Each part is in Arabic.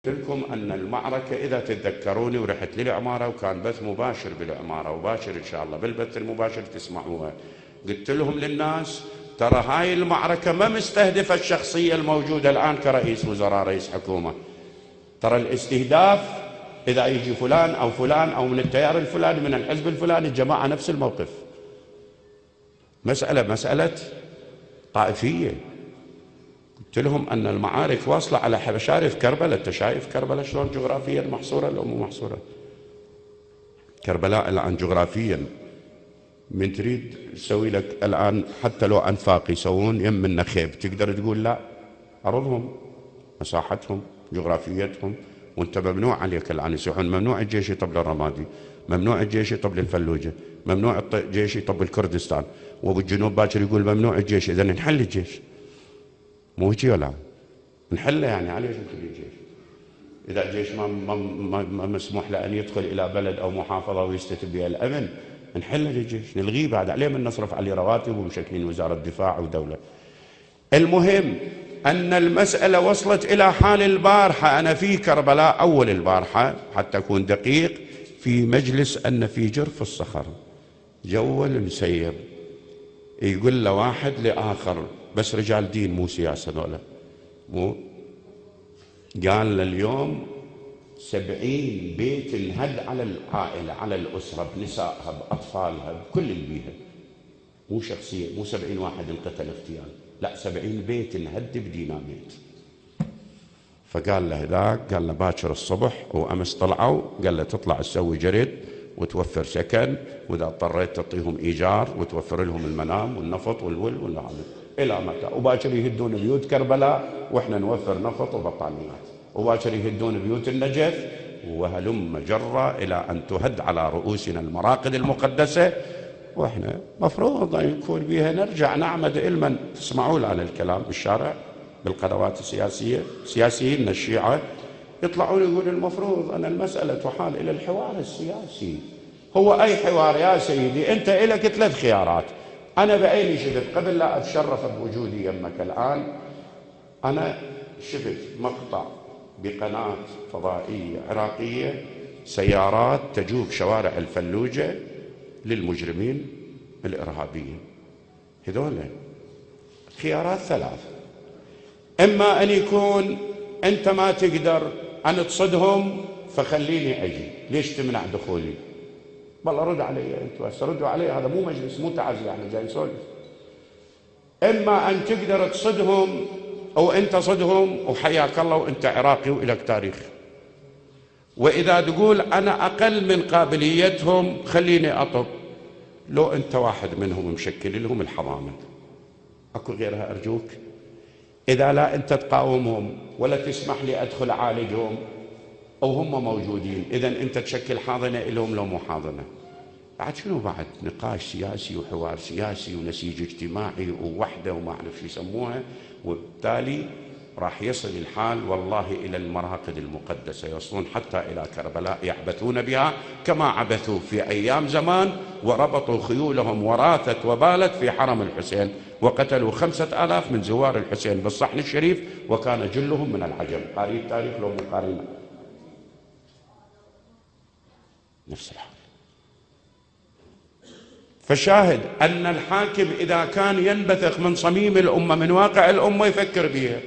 قلت لكم أن المعركة إذا تتذكروني ورحت للعمارة وكان بث مباشر بالعمارة وباشر إن شاء الله بالبث المباشر تسمعوها. قلت لهم للناس ترى هاي المعركة ما مستهدفة الشخصية الموجودة الآن كرئيس وزراء رئيس حكومة، ترى الاستهداف إذا يجي فلان أو فلان أو من التيار الفلاني من الحزب الفلاني الجماعة نفس الموقف، مسألة طائفية. قلت لهم أن المعارك واصلة على مشارف كربلاء. أنت شايف كربلاء شلون جغرافيا محصورة لو مو محصورة؟ كربلاء الآن جغرافيا من تريد تسوي لك الآن حتى لو أنفاق يسوون يم النخيب تقدر تقول لا، أرضهم مساحتهم جغرافيتهم، وانت ممنوع عليك الآن يصيحون ممنوع الجيش يطب للرمادي، ممنوع الجيش يطب للفلوجة، ممنوع الجيش يطب الكردستان، وبالجنوب باكر يقول ممنوع الجيش. إذا نحل الجيش مو هيك ولا نحله؟ يعني عليه نخلي الجيش إذا الجيش ما مسموح له أن يدخل إلى بلد أو محافظة ويستتب بها الأمن، نحله للجيش نلغيه بعد عليه من نصرف عليه رواتب ومشكلين وزارة دفاع ودولة. المهم أن المسألة وصلت إلى حال البارحة، أنا في كربلاء أول البارحة حتى أكون دقيق في مجلس أن في جرف الصخر جول مسير يقول له واحد لآخر بس رجال دين مو سياسة ذولا، مو قال له اليوم 70 بيت انهد على العائلة على الأسرة بنسائها بأطفالها بكل اللي بيها، مو شخصية، مو 70 واحد انقتل اغتيال، لا 70 بيت انهد بديناميت. فقال له ذاك قال له باكر الصبح وأمس طلعوا قال له تطلع تسوي جريد وتوفر سكن وإذا اضطريت تعطيهم إيجار وتوفر لهم المنام والنفط والعمل إلى متى؟ وباكر يهدون بيوت كربلاء وإحنا نوفر نفط وبطانيات، وباكر يهدون بيوت النجف وهلم جرة إلى أن تهد على رؤوسنا المراقد المقدسة، وإحنا مفروض أن يكون بها نرجع نعمد علما. تسمعوا الآن الكلام بالشارع بالقنوات السياسية، سياسيين الشيعة يطلعون يقول المفروض أن المسألة تحال إلى الحوار السياسي. هو أي حوار يا سيدي؟ أنت إلك 3 خيارات. أنا بعيني شفت قبل لا أتشرف بوجودي يمك الآن، أنا شفت مقطع بقناة فضائية عراقية سيارات تجوب شوارع الفلوجة للمجرمين الإرهابيين. هذول خيارات 3، إما أن يكون أنت ما تقدر أن تصدهم فخليني أجي، ليش تمنع دخولي؟ والله رد علي أنت بس، ردوا علي، هذا مو مجلس مو تعزية، يعني جاي نسولف. إما أن تقدر تصدهم أو أنت صدهم وحياك الله وأنت عراقي وإلك تاريخ، وإذا تقول أنا أقل من قابليتهم خليني أطب، لو أنت واحد منهم مشكل لهم الحضانة أكو غيرها أرجوك؟ إذا لا أنت تقاومهم ولا تسمح لي أدخل أعالجهم أو هم موجودين، إذا أنت تشكل حاضنة لهم لو مو حاضنة. بعد شنو بعد؟ نقاش سياسي وحوار سياسي ونسيج اجتماعي ووحدة وما أعرف شو يسموها، وبالتالي راح يصل الحال والله إلى المراقد المقدسة، يوصلون حتى إلى كربلاء يعبثون بها كما عبثوا في أيام زمان، وربطوا خيولهم وراثت وبالت في حرم الحسين وقتلوا 5000 من زوار الحسين بالصحن الشريف، وكان جلهم من العجم. قارئ التاريخ لو مو قارئ نفس الحال. فشاهد أن الحاكم إذا كان ينبثق من صميم الأمة من واقع الأمة يفكر بها،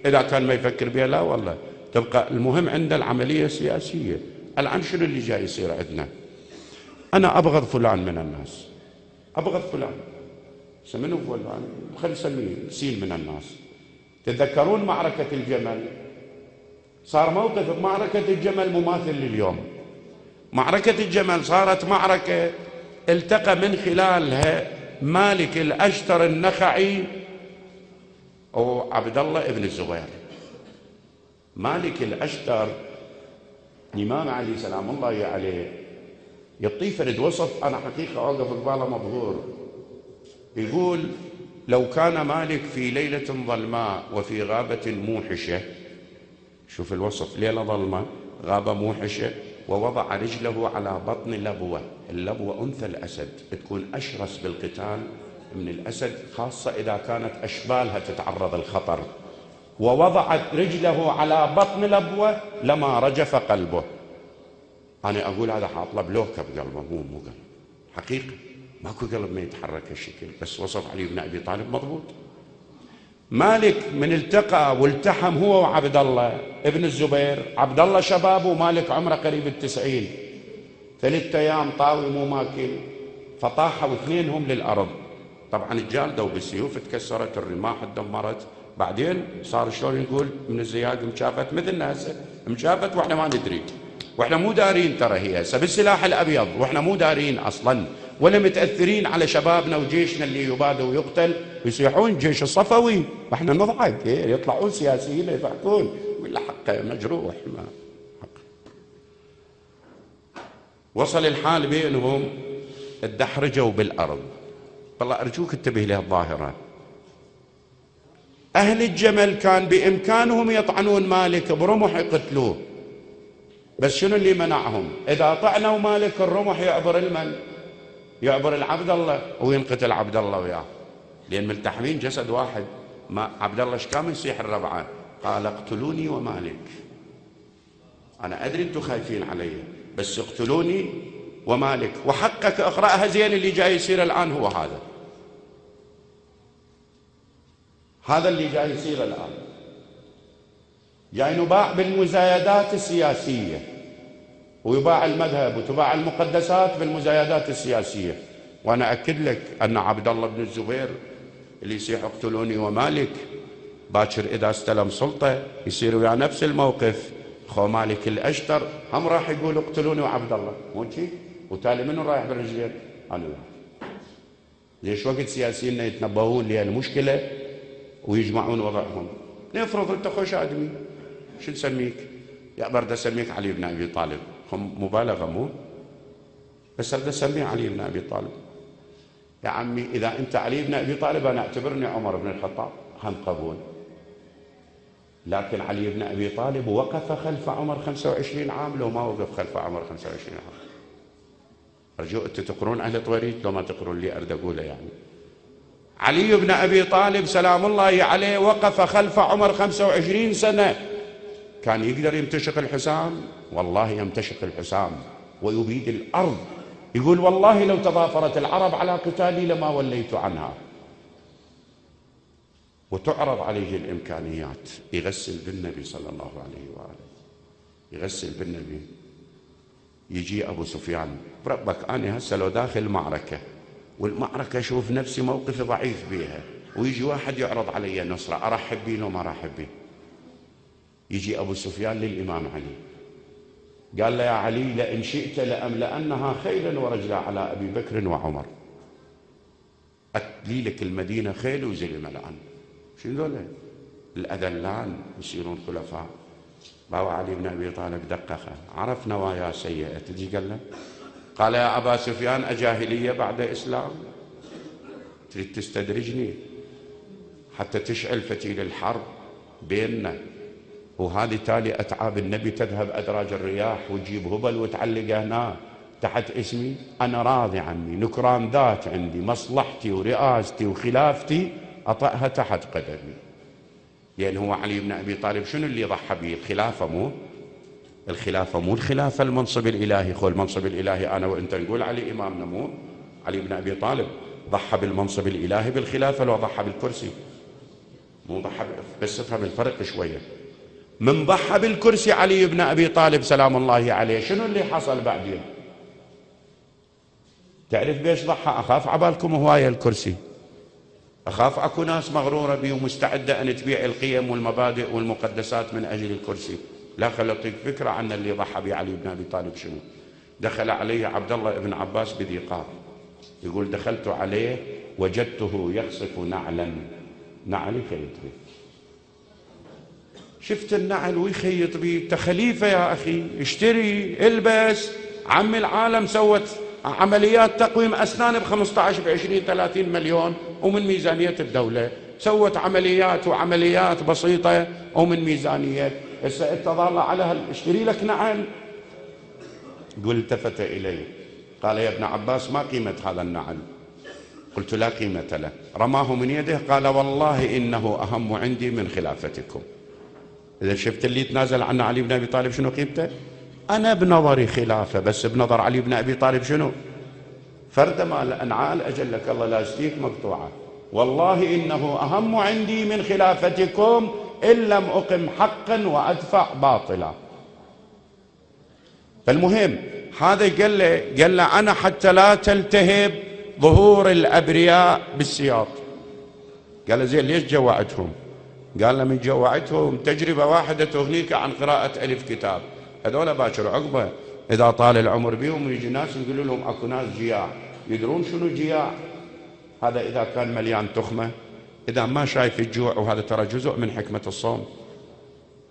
إذا كان ما يفكر بها لا والله تبقى المهم عند العملية السياسية. الآن شنو اللي جاي يصير عندنا؟ أنا أبغض فلان من الناس، أبغض فلان، منو فلان؟ خلي نسميه سين من الناس. تتذكرون معركة الجمل؟ صار موقف بمعركة الجمل مماثل لليوم. معركة الجمل صارت معركة التقى من خلالها مالك الأشتر النخعي وعبد الله ابن الزبير. مالك الأشتر الإمام علي سلام الله عليه يعطيه فرد وصف أنا حقيقة أوقف قباله مبهور، يقول لو كان مالك في ليلة ظلماء وفي غابة موحشة، شوف الوصف، ليلة ظلمة غابة موحشة ووضع رجله على بطن لبوة، اللبوة أنثى الأسد تكون أشرس بالقتال من الأسد، خاصة إذا كانت أشبالها تتعرض الخطر، ووضعت رجله على بطن الأبوة لما رجف قلبه. أنا أقول هذا حاط له بلوكة بقلبه، مو قلب حقيقة، ماكو قلب ما يتحرك هالشكل، بس وصف علي بن أبي طالب مضبوط. مالك من التقى والتحم هو وعبد الله ابن الزبير، عبد الله شباب ومالك عمره قريب 90، 3 أيام طاوي مو ماكل، فطاحوا اثنينهم للأرض. طبعا جالدوا بالسيوف، تكسرت الرماح، تدمرت. بعدين صار شلون نقول من الزياق مشافت، مثلنا هسه مشافت واحنا ما ندري، واحنا مو دارين ترى هي هسه بالسلاح الابيض، واحنا مو دارين اصلا ولا متاثرين على شبابنا وجيشنا اللي يباد ويقتل ويصيحون الجيش الصفوي، واحنا نضحك يطلعون سياسيين يضحكون ولا حقه مجروح ما حق. وصل الحال بينهم اتدحرجوا بالارض. والله ارجوك انتبه لهالظاهره. اهل الجمل كان بامكانهم يطعنون مالك برمح يقتلوه، بس شنو اللي منعهم؟ اذا طعنوا مالك الرمح يعبر المن؟ يعبر العبد الله وينقتل عبد الله وياه، لان ملتحمين جسد واحد. ما عبد الله ايش كان يصيح الربعه؟ قال اقتلوني ومالك، انا ادري انتم خايفين علي بس اقتلوني ومالك، وحقك اقراها زين. اللي جاي يصير الان هو هذا اللي جاي يصير الان، جاي نباع بالمزايدات السياسيه، ويباع المذهب وتباع المقدسات بالمزايدات السياسيه. وانا اكد لك ان عبد الله بن الزبير اللي يصيح اقتلوني ومالك، باكر اذا استلم سلطه يصير ويا نفس الموقف. خو مالك الاشتر هم راح يقول اقتلوني وعبد الله، مو شي؟ وتالي منو رايح بالرجلين؟ انا ليش وقت سياسيين يتنبهون لهالمشكله ويجمعون وضعهم؟ نفرض انت خوش ادمي، شو نسميك؟ يا برد اسميك علي بن ابي طالب، مبالغه مو؟ بس بدي اسميه علي بن ابي طالب. يا عمي اذا انت علي بن ابي طالب انا اعتبرني عمر بن الخطاب، هم قبول. لكن علي بن ابي طالب وقف خلف عمر 25 عام، لو ما وقف خلف عمر 25 عام. ارجو انتم تقرون اهل طويريت، لو ما تقرون اللي اريد اقوله يعني. علي بن ابي طالب سلام الله عليه وقف خلف عمر 25 سنه. كان يقدر يمتشق الحسام؟ والله يمتشق الحسام ويبيد الارض. يقول والله لو تضافرت العرب على قتالي لما وليت عنها. وتعرض عليه الامكانيات، يغسل بالنبي صلى الله عليه واله، يغسل بالنبي. يجي ابو سفيان، بربك انا هسه لو داخل المعركه والمعركه اشوف نفسي موقفي ضعيف بيها، ويجي واحد يعرض علي نصره، ارحب بيه لو ما ارحب بيه؟ يجي ابو سفيان للامام علي، قال له يا علي لئن شئت لأملأنها خيلا ورجلا على أبي بكر وعمر. أتلي لك المدينة خيل وزلمة الآن. شنو ذولا؟ الأذلان يصيرون خلفاء. بابا علي بن أبي طالب دققه، عرف نوايا سيئة. تجي قال له، قال يا أبا سفيان أجاهلية بعد إسلام؟ تريد تستدرجني حتى تشعل فتيل الحرب بيننا، وهذه تالي أتعاب النبي تذهب أدراج الرياح وتجيب هبل وتعلقه هنا تحت اسمي؟ أنا راضي عني، نكران ذات عندي، مصلحتي ورئاستي وخلافتي أطأها تحت قدمي. لأن هو علي بن أبي طالب شنو اللي ضحى به؟ الخلافة مو الخلافة المنصب الإلهي. خو المنصب الإلهي أنا وأنت نقول علي إمامنا، مو علي بن أبي طالب ضحى بالمنصب الإلهي بالخلافة لو ضحى بالكرسي؟ مو ضحى، بس افهم الفرق شوية. من ضحى بالكرسي علي بن أبي طالب سلام الله عليه، شنو اللي حصل بعدين؟ تعرف بيش ضحى؟ أخاف عبالكم هواية الكرسي، أخاف أكو ناس مغرورة بي ومستعدة أن تبيع القيم والمبادئ والمقدسات من أجل الكرسي. لا، خل أعطيك فكرة عن اللي ضحى به علي بن أبي طالب شنو. دخل عليه عبد الله بن عباس بذي قار، يقول دخلت عليه وجدته يخصف نعلا، نعل يخيط به. شفت النعل ويخيط بيه؟ انت خليفة يا أخي، اشتري البس. عم العالم سوت عمليات تقويم أسنان ب15 ب20 30 مليون ومن ميزانية الدولة، سوت عمليات بسيطة ومن ميزانية. هسه انت ضال على اشتري لك نعل. يقول التفت إلي قال يا ابن عباس ما قيمة هذا النعل؟ قلت لا قيمة له، رماه من يده قال والله إنه أهم عندي من خلافتكم. إذا شفت اللي يتنازل عنه علي بن أبي طالب شنو قيمته؟ أنا بنظري خلافة، بس بنظر علي بن أبي طالب شنو؟ فرد مال أنعال أجلك الله لاستيك مقطوعة. والله إنه أهم عندي من خلافتكم إن لم أقم حقا وأدفع باطلا. فالمهم هذا قال له أنا حتى لا تلتهب ظهور الأبرياء بالسياط. قال له زين ليش جوعتهم؟ قال له من جوعتهم تجربة واحدة تغنيك عن قراءة ألف كتاب. هذول باكر عقبة إذا طال العمر بهم يجي ناس يقولوا لهم أكو ناس جياع، يدرون شنو جياع؟ هذا إذا كان مليان تخمة، إذا ما شايف الجوع. وهذا ترى جزء من حكمة الصوم،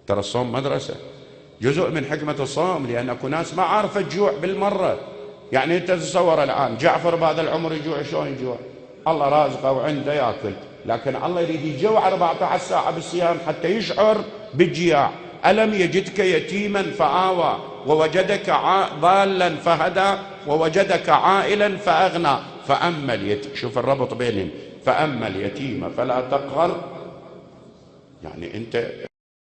ترى الصوم مدرسة، جزء من حكمة الصوم، لأن أكو ناس ما عارفة الجوع بالمرة. يعني أنت تتصور الآن جعفر بهذا العمر يجوع، شلون يجوع؟ الله رازقه وعنده ياكل، لكن الله يريد يجوع 14 ساعة بالصيام حتى يشعر بالجياع. ألم يجدك يتيما فآوى ووجدك ضالا فهدى ووجدك عائلا فأغنى فأما اليتيم، شوف الربط بينهم، فأما اليتيم فلا تقهر. يعني أنت